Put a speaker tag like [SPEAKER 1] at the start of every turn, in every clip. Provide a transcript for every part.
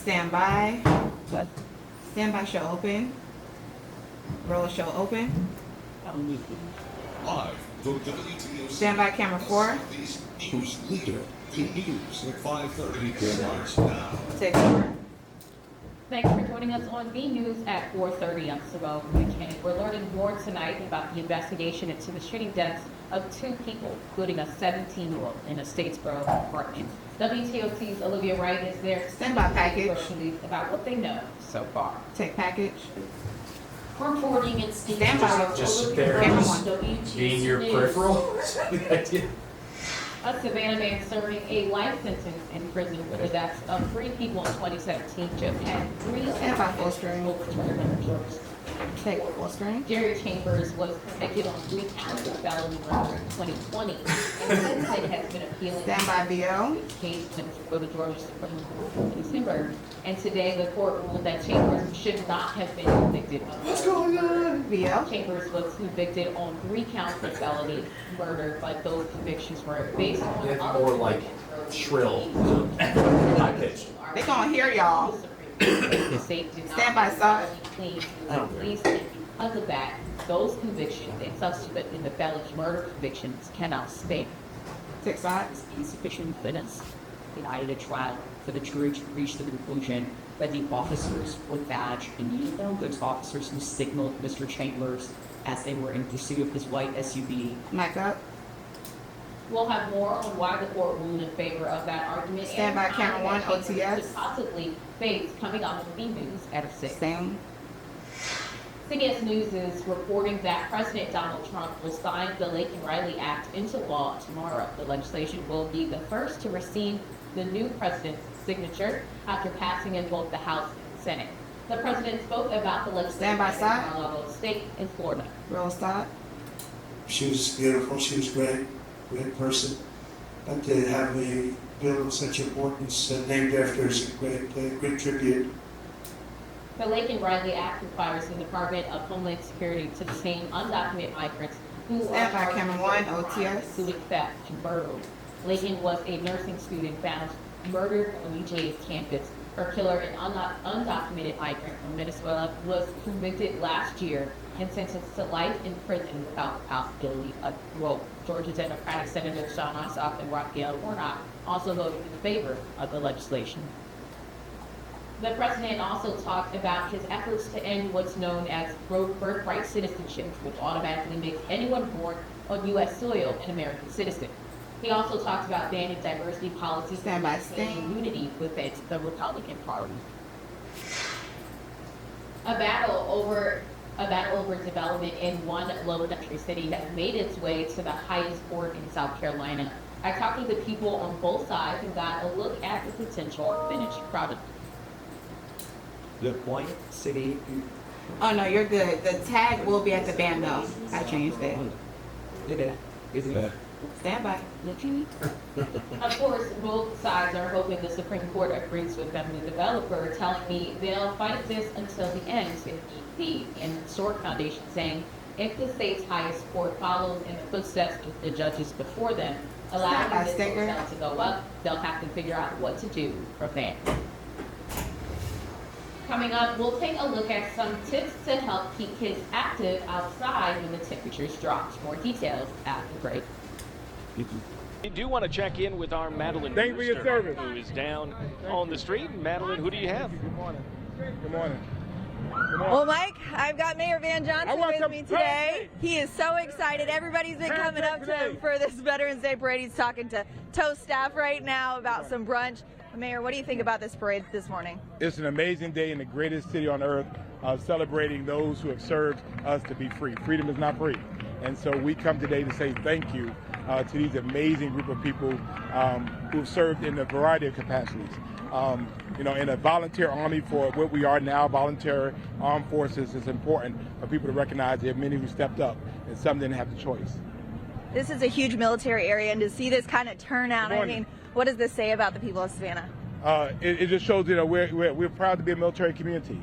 [SPEAKER 1] Stand by.
[SPEAKER 2] But
[SPEAKER 1] Stand by show open. Roll show open.
[SPEAKER 3] Live, the WTOC
[SPEAKER 1] Stand by camera 4.
[SPEAKER 3] News leader in news at 5:30 starts now.
[SPEAKER 1] Take over.
[SPEAKER 2] thanks for joining us on B News at 4:30. I'm Savelle McKinney. We're learning more tonight about the investigation into the shooting deaths of 2 people, including a 17-year-old in a Statesboro apartment. WTOC's Olivia Wright is there.
[SPEAKER 1] Stand by package.
[SPEAKER 2] About what they know so far.
[SPEAKER 1] Take package.
[SPEAKER 4] Reporting in Steve.
[SPEAKER 1] Stand by.
[SPEAKER 5] Just sit there
[SPEAKER 1] Camera
[SPEAKER 5] and
[SPEAKER 1] 1.
[SPEAKER 5] being your peripheral. The idea.
[SPEAKER 2] A Savannah man serving a life sentence in prison for the deaths of 3 people in 2017 just had 3
[SPEAKER 1] Stand by full screen.
[SPEAKER 2] overturned on the charges.
[SPEAKER 1] Take full screen.
[SPEAKER 2] Jerry Chambers was convicted on 3 counts of felony murder in 2020, and since then has been appealing
[SPEAKER 1] Stand by VO.
[SPEAKER 2] his case for the Georgia Supreme Court in December. And today, the court ruled that Chambers should not have been convicted of
[SPEAKER 1] What's going on? VO.
[SPEAKER 2] Chambers was convicted on 3 counts of felony murder, but those convictions were based on
[SPEAKER 5] Yeah,
[SPEAKER 2] other
[SPEAKER 5] more like shrill, high pitched.
[SPEAKER 1] They gonna hear y'all.
[SPEAKER 2] The state did not
[SPEAKER 1] Stand by side.
[SPEAKER 2] clean police, and because of that, those convictions and subsequent in the felony murder convictions cannot stand.
[SPEAKER 1] Take sides.
[SPEAKER 2] Insufficient evidence denied a trial for the jury to reach the conclusion that the officers were badged and uniformed goods officers who signaled Mr. Chambers as they were in pursuit of his white SUV.
[SPEAKER 1] Mic up.
[SPEAKER 2] We'll have more on why the court ruled in favor of that argument.
[SPEAKER 1] Stand by
[SPEAKER 2] and
[SPEAKER 1] camera
[SPEAKER 2] how
[SPEAKER 1] 1,
[SPEAKER 2] Chambers
[SPEAKER 1] OTS.
[SPEAKER 2] could possibly face coming up on B News at 6.
[SPEAKER 1] Same.
[SPEAKER 2] CBS News is reporting that President Donald Trump will sign the Laken Riley Act into law tomorrow. The legislation will be the first to receive the new president's signature after passing in both the House and Senate. The president spoke about the legislation
[SPEAKER 1] Stand by
[SPEAKER 2] in
[SPEAKER 1] side.
[SPEAKER 2] Mar-a-Lago State in Florida.
[SPEAKER 1] Roll stop.
[SPEAKER 6] She was beautiful, she was great person. But to have a bill of such importance named after her is a great tribute.
[SPEAKER 2] The Laken Riley Act requires the Department of Homeland Security to detain undocumented migrants who are
[SPEAKER 1] Stand by
[SPEAKER 2] charged
[SPEAKER 1] camera
[SPEAKER 2] with
[SPEAKER 1] 1,
[SPEAKER 2] crimes,
[SPEAKER 1] OTS.
[SPEAKER 2] including theft and burglary. Laken was a nursing student found murdered on UGA's campus. Her killer, an undocumented migrant from Venezuela, was convicted last year and sentenced to life in prison without possibility of parole. Georgia Democratic Senator Sean Ossoff and Raphael Warnock also voted in favor of the legislation. The president also talked about his efforts to end what's known as birthright citizenship, which automatically makes anyone born on U.S. soil an American citizen. He also talked about banning diversity policies
[SPEAKER 1] Stand by
[SPEAKER 2] and
[SPEAKER 1] Sting.
[SPEAKER 2] unity within the Republican Party. A battle over development in one low country city has made its way to the highest court in South Carolina. I talked to the people on both sides and got a look at the potential finished product.
[SPEAKER 5] The point city.
[SPEAKER 1] Oh no, you're good. The tag will be at the band though. I changed it. Stand by.
[SPEAKER 2] Of course, both sides are hoping the Supreme Court agrees with them. The developer telling me they'll fight this until the end if need be, and the Sword Foundation saying if the state's highest court follows in the footsteps of the judges before them, allowing
[SPEAKER 1] Stand by,
[SPEAKER 2] this
[SPEAKER 1] Stinger.
[SPEAKER 2] hotel to go up, they'll have to figure out what to do from there. Coming up, we'll take a look at some tips to help keep kids active outside when the temperatures drop. More details after the break.
[SPEAKER 7] We do want to check in with our Madeline
[SPEAKER 8] Thank you for your
[SPEAKER 7] Brewster,
[SPEAKER 8] service.
[SPEAKER 7] who is down on the street. Madeline, who do you have?
[SPEAKER 8] Good morning. Good morning.
[SPEAKER 9] Well, Mike, I've got Mayor Van
[SPEAKER 8] I
[SPEAKER 9] Johnson
[SPEAKER 8] want
[SPEAKER 9] with
[SPEAKER 8] some
[SPEAKER 9] me today.
[SPEAKER 8] pancakes.
[SPEAKER 9] He is so excited. Everybody's been coming up to him
[SPEAKER 8] Pancakes.
[SPEAKER 9] for this Veterans Day parade. He's talking to Toast staff right now about some brunch. Mayor, what do you think about this parade this morning?
[SPEAKER 8] It's an amazing day in the greatest city on earth, celebrating those who have served us to be free. Freedom is not free. And so we come today to say thank you to these amazing group of people who have served in a variety of capacities. In a volunteer army for what we are now, volunteer armed forces, it's important for people to recognize there are many who stepped up and some didn't have the choice.
[SPEAKER 9] This is a huge military area, and to see this kind of turnout,
[SPEAKER 8] Good
[SPEAKER 9] I
[SPEAKER 8] morning.
[SPEAKER 9] mean, what does this say about the people of Savannah?
[SPEAKER 8] It just shows we're proud to be a military community.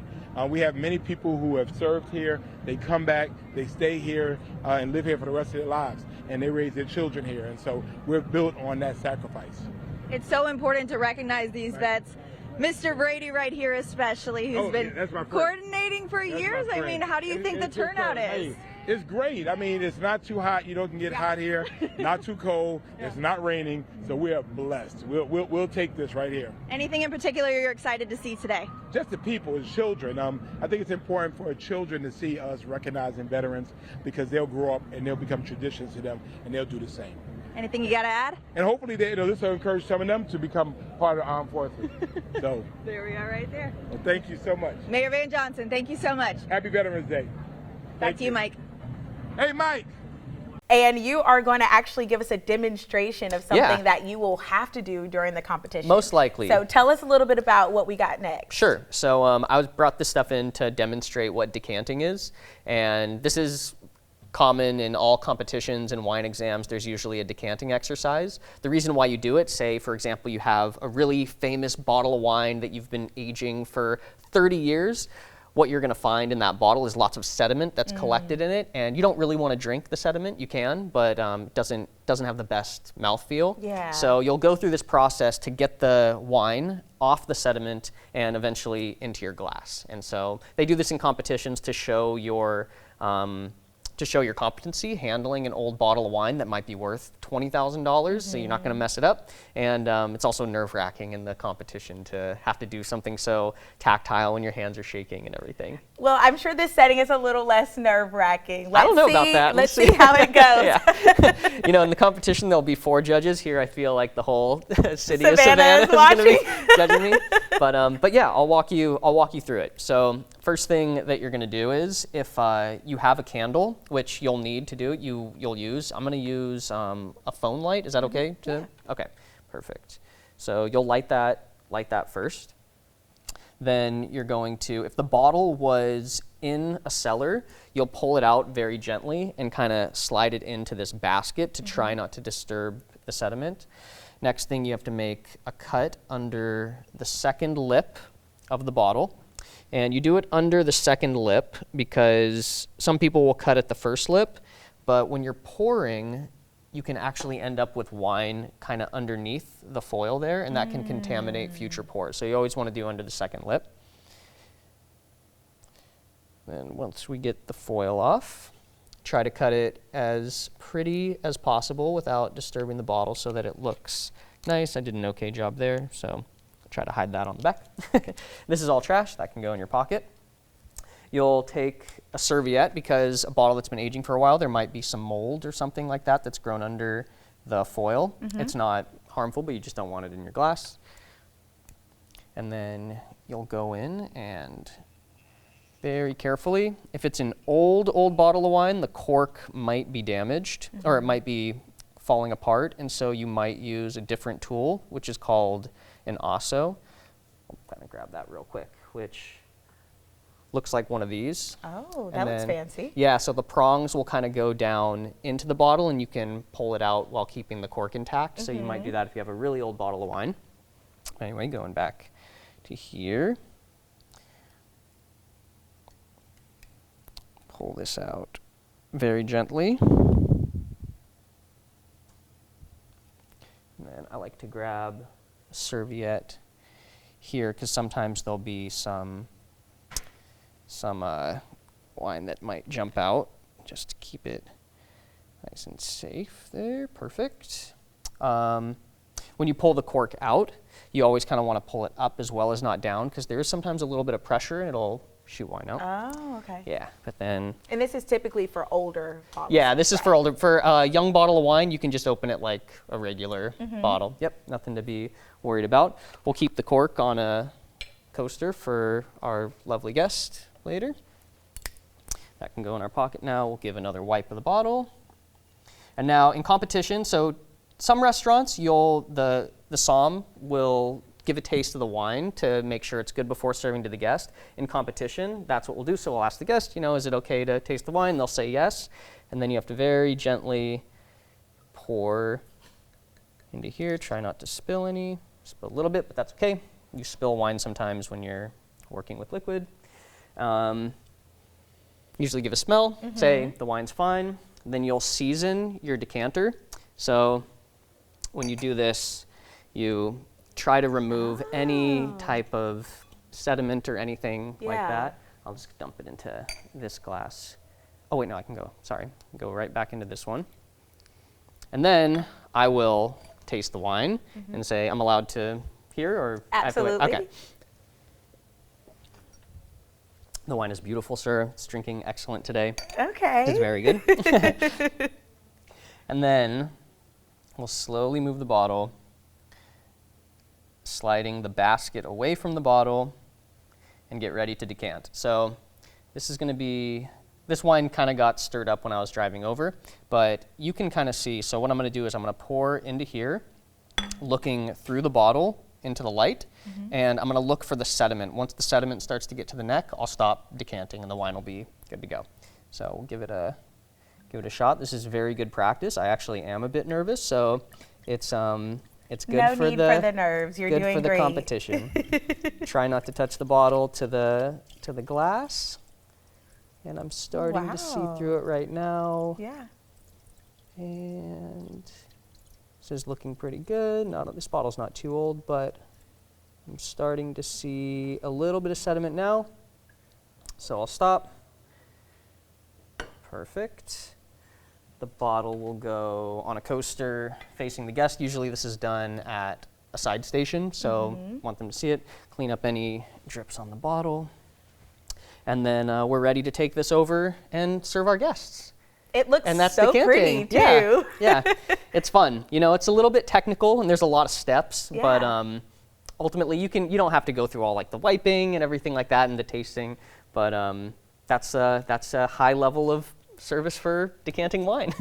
[SPEAKER 8] We have many people who have served here. They come back, they stay here, and live here for the rest of their lives, and they raise their children here. And so we're built on that sacrifice.
[SPEAKER 9] It's so important to recognize these vets. Mr. Brady right here especially, who's
[SPEAKER 8] Oh,
[SPEAKER 9] been
[SPEAKER 8] yeah, that's my friend.
[SPEAKER 9] coordinating for
[SPEAKER 8] That's my
[SPEAKER 9] years. I
[SPEAKER 8] friend.
[SPEAKER 9] mean, how do you think the
[SPEAKER 8] It's just,
[SPEAKER 9] turnout is?
[SPEAKER 8] hey, it's great. I mean, it's not too hot. You know, it can get hot here. Not too cold. It's not raining. So we are blessed. We'll take this right here.
[SPEAKER 9] Anything in particular you're excited to see today?
[SPEAKER 8] Just the people, the children. I think it's important for children to see us recognizing veterans because they'll grow up and they'll become traditions to them and they'll do the same.
[SPEAKER 9] Anything you got to add?
[SPEAKER 8] And hopefully, this will encourage some of them to become part of the armed forces. So,
[SPEAKER 9] There we are right there.
[SPEAKER 8] well, thank you so much.
[SPEAKER 9] Mayor Van Johnson, thank you so much.
[SPEAKER 8] Happy Veterans Day.
[SPEAKER 9] Back to you, Mike.
[SPEAKER 8] Hey, Mike.
[SPEAKER 10] And you are going to actually give us a demonstration of something
[SPEAKER 11] Yeah.
[SPEAKER 10] that you will have to do during the competition.
[SPEAKER 11] Most likely.
[SPEAKER 10] So tell us a little bit about what we got next.
[SPEAKER 11] Sure. So brought this stuff in to demonstrate what decanting is, and this is common in all competitions and wine exams. There's usually a decanting exercise. The reason why you do it, say for example you have a really famous bottle of wine that you've been aging for 30 years, what you're going to find in that bottle is lots of sediment that's collected in it, and you don't really want to drink the sediment. You can, but it doesn't have the best mouthfeel.
[SPEAKER 10] Yeah.
[SPEAKER 11] So you'll go through this process to get the wine off the sediment and eventually into your glass. And so they do this in competitions to show your competency handling an old bottle of wine that might be worth $20,000, so you're not going to mess it up. And it's also nerve-wracking in the competition to have to do something so tactile when your hands are shaking and everything.
[SPEAKER 10] Well, I'm sure this setting is a little less nerve-wracking.
[SPEAKER 11] I don't know about that.
[SPEAKER 10] Let's see how it goes.
[SPEAKER 11] Yeah. In the competition, there'll be 4 judges. Here, I feel like the whole city of Savannah
[SPEAKER 10] Savannah is
[SPEAKER 11] is going to be
[SPEAKER 10] watching.
[SPEAKER 11] judging me. But yeah, I'll walk you through it. So first thing that you're going to do is if you have a candle, which you'll need to do it, you'll use. I'm going to use a phone light. Is that okay? Okay, perfect. So you'll light that first. Then you're going to, if the bottle was in a cellar, you'll pull it out very gently and kind of slide it into this basket to try not to disturb the sediment. Next thing, you have to make a cut under the second lip of the bottle. And you do it under the second lip because some people will cut at the first lip, but when you're pouring, you can actually end up with wine kind of underneath the foil there, and that can contaminate future pours. So you always want to do under the second lip. Then once we get the foil off, try to cut it as pretty as possible without disturbing the bottle so that it looks nice. I did an okay job there, so try to hide that on the back. This is all trash. That can go in your pocket. You'll take a serviette because a bottle that's been aging for a while, there might be some mold or something like that that's grown under the foil. It's not harmful, but you just don't want it in your glass. And then you'll go in and very carefully, if it's an old bottle of wine, the cork might be damaged or it might be falling apart, and so you might use a different tool, which is called an Osso. I'll kind of grab that real quick, which looks like one of these.
[SPEAKER 10] Oh, that looks fancy.
[SPEAKER 11] Yeah, so the prongs will kind of go down into the bottle and you can pull it out while keeping the cork intact. So you might do that if you have a really old bottle of wine. Anyway, going back to here. Pull this out very gently. And then I like to grab a serviette here because sometimes there'll be some wine that might jump out, just to keep it nice and safe there. Perfect. When you pull the cork out, you always kind of want to pull it up as well as not down because there is sometimes a little bit of pressure and it'll shoot wine out.
[SPEAKER 10] Oh, okay.
[SPEAKER 11] Yeah, but then...
[SPEAKER 10] And this is typically for older bottles.
[SPEAKER 11] Yeah, this is for older. For a young bottle of wine, you can just open it like a regular bottle. Yep, nothing to be worried about. We'll keep the cork on a coaster for our lovely guest later. That can go in our pocket now. We'll give another wipe of the bottle. And now in competition, so some restaurants, the som will give a taste of the wine to make sure it's good before serving to the guest. In competition, that's what we'll do. So we'll ask the guest, is it okay to taste the wine? They'll say yes. And then you have to very gently pour into here. Try not to spill any. Spill a little bit, but that's okay. You spill wine sometimes when you're working with liquid. Usually give a smell, say the wine's fine. Then you'll season your decanter. So when you do this, you try to remove any type of sediment or anything like
[SPEAKER 10] Yeah.
[SPEAKER 11] that. I'll just dump it into this glass. Oh wait, no, I can go, sorry. Go right back into this one. And then I will taste the wine and say, I'm allowed to here, or? I have to wait?
[SPEAKER 10] Absolutely.
[SPEAKER 11] Okay. The wine is beautiful, sir. It's drinking excellent today.
[SPEAKER 10] Okay.
[SPEAKER 11] It's very good. And then we'll slowly move the bottle, sliding the basket away from the bottle, and get ready to decant. So this is going to be, this wine kind of got stirred up when I was driving over, but you can kind of see. So what I'm going to do is I'm going to pour into here, looking through the bottle into the light, and I'm going to look for the sediment. Once the sediment starts to get to the neck, I'll stop decanting and the wine will be good to go. So we'll give it a shot. This is very good practice. I actually am a bit nervous, so it's good
[SPEAKER 10] No
[SPEAKER 11] for
[SPEAKER 10] need
[SPEAKER 11] the
[SPEAKER 10] for the nerves. You're
[SPEAKER 11] good
[SPEAKER 10] doing
[SPEAKER 11] for the
[SPEAKER 10] great.
[SPEAKER 11] competition. Try not to touch the bottle to the glass. And I'm starting to see
[SPEAKER 10] Wow.
[SPEAKER 11] through it right now.
[SPEAKER 10] Yeah.
[SPEAKER 11] And this is looking pretty good. This bottle's not too old, but I'm starting to see a little bit of sediment now. So I'll stop. Perfect. The bottle will go on a coaster facing the guest. Usually this is done at a side station, so want them to see it. Clean up any drips on the bottle. And then we're ready to take this over and serve our guests.
[SPEAKER 10] It looks
[SPEAKER 11] And that's
[SPEAKER 10] so
[SPEAKER 11] decanting.
[SPEAKER 10] pretty too.
[SPEAKER 11] Yeah, it's fun. You know, it's a little bit technical and there's a lot of steps, but
[SPEAKER 10] Yeah.
[SPEAKER 11] ultimately you don't have to go through all like the wiping and everything like that and the tasting, but that's a high level of service for decanting wine.